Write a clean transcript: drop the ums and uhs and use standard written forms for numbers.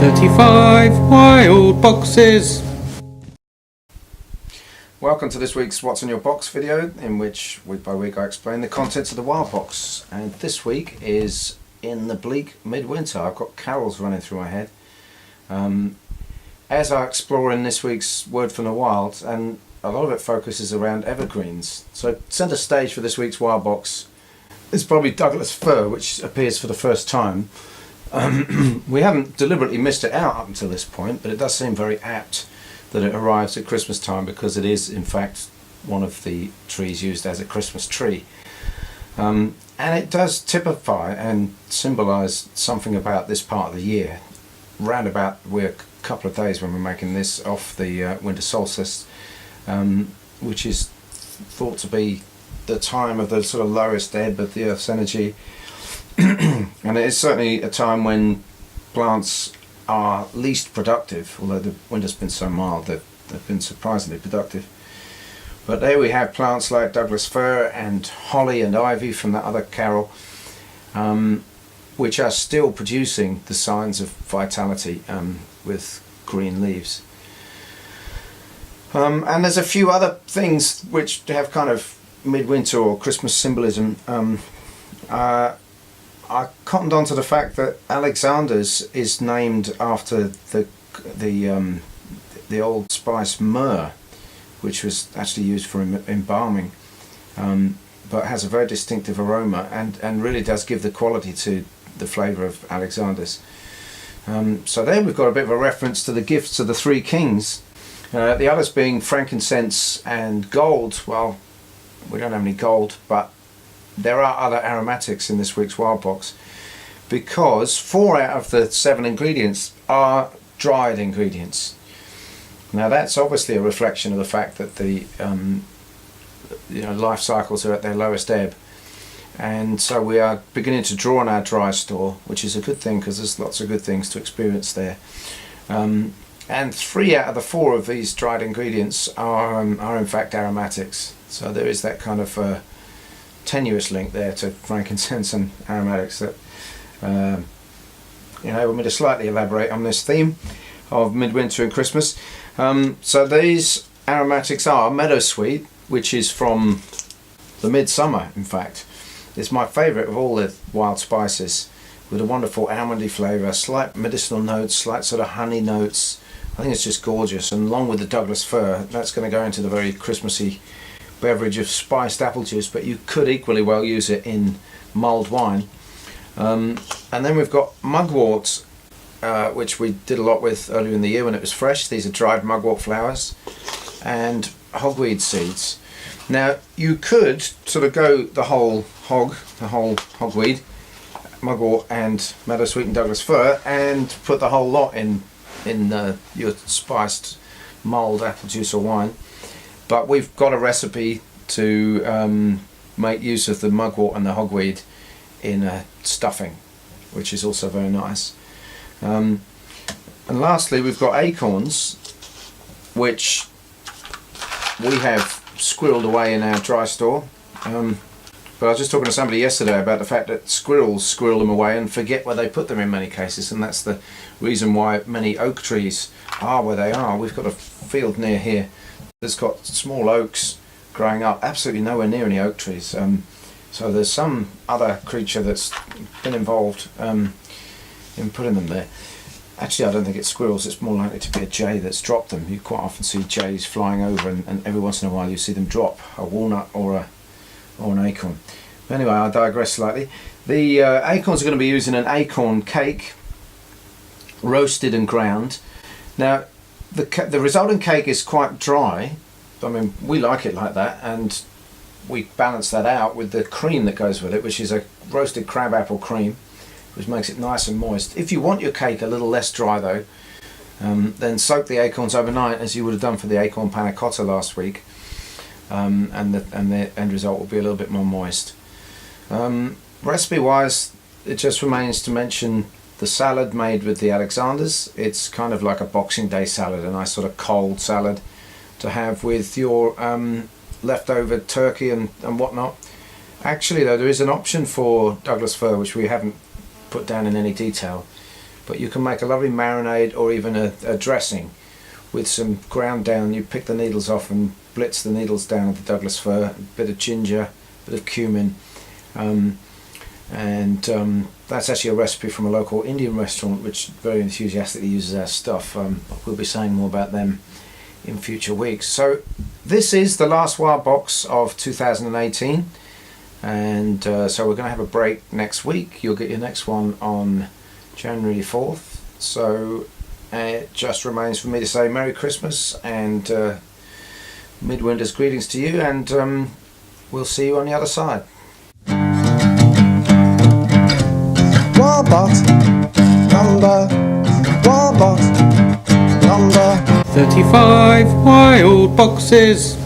35 wild boxes. Welcome to this week's What's in Your Box video, in which week by week I explain the contents of the wild box. And this week is in the bleak midwinter. I've got carols running through my head as I explore in this week's Word from the Wild, and a lot of it focuses around evergreens. So centre stage for this week's wild box is probably Douglas fir, which appears for the first time. We haven't deliberately missed it out up until this point, but it does seem very apt that it arrives at Christmas time, because it is in fact one of the trees used as a Christmas tree. And it does typify and symbolise something about this part of the year. Round about, we're a couple of days when we're making this off the winter solstice, which is thought to be the time of the sort of lowest ebb of the Earth's energy. And it is certainly a time when plants are least productive, although the winter's been so mild that they've been surprisingly productive. But there we have plants like Douglas fir and holly and ivy from that other carol, which are still producing the signs of vitality with green leaves. And there's a few other things which have kind of midwinter or Christmas symbolism. I cottoned on to the fact that Alexander's is named after the old spice myrrh, which was actually used for embalming, but has a very distinctive aroma and really does give the quality to the flavour of Alexander's. So there we've got a bit of a reference to the gifts of the three kings, the others being frankincense and gold. Well, we don't have any gold, but there are other aromatics in this week's wild box, because 4 out of the 7 ingredients are dried ingredients. Now that's obviously a reflection of the fact that the life cycles are at their lowest ebb, and so we are beginning to draw on our dry store, which is a good thing because there's lots of good things to experience there. And 3 out of the 4 of these dried ingredients are in fact aromatics. So there is that kind of tenuous link there to frankincense and aromatics that enable me to slightly elaborate on this theme of midwinter and Christmas. So these aromatics are meadowsweet, which is from the midsummer. In fact, it's my favourite of all the wild spices, with a wonderful almondy flavour, slight medicinal notes, slight sort of honey notes. I think it's just gorgeous, and along with the Douglas fir, that's going to go into the very Christmassy beverage of spiced apple juice, but you could equally well use it in mulled wine. And then we've got mugwort, which we did a lot with earlier in the year when it was fresh. These are dried mugwort flowers, and hogweed seeds. Now you could sort of go the whole hogweed, mugwort and meadowsweet and Douglas fir, and put the whole lot in your spiced mulled apple juice or wine. But we've got a recipe to make use of the mugwort and the hogweed in a stuffing, which is also very nice. And lastly, we've got acorns, which we have squirreled away in our dry store. But I was just talking to somebody yesterday about the fact that squirrels squirrel them away and forget where they put them in many cases, and that's the reason why many oak trees are where they are. We've got a field near here that's got small oaks growing up, absolutely nowhere near any oak trees. So there's some other creature that's been involved in putting them there. Actually, I don't think it's squirrels, it's more likely to be a jay that's dropped them. You quite often see jays flying over, and every once in a while you see them drop a walnut or an acorn. But anyway, I digress slightly. The acorns are going to be using an acorn cake, roasted and ground. Now the resulting cake is quite dry. I mean, we like it like that, and we balance that out with the cream that goes with it, which is a roasted crabapple cream, which makes it nice and moist. If you want your cake a little less dry though, then soak the acorns overnight, as you would have done for the acorn panna cotta last week, and the end result will be a little bit more moist. Recipe wise, it just remains to mention the salad made with the Alexanders. It's kind of like a Boxing Day salad, a nice sort of cold salad to have with your leftover turkey and whatnot. Actually though, there is an option for Douglas fir which we haven't put down in any detail, but you can make a lovely marinade or even a dressing with some ground down. You pick the needles off and blitz the needles down with the Douglas fir, a bit of ginger, a bit of cumin, and that's actually a recipe from a local Indian restaurant which very enthusiastically uses our stuff. We'll be saying more about them in future weeks. So this is the last wild box of 2018, and so we're going to have a break next week. You'll get your next one on January 4th. So it just remains for me to say Merry Christmas and Midwinter's greetings to you, and we'll see you on the other side. Wild box number, wild box number 35 wild boxes.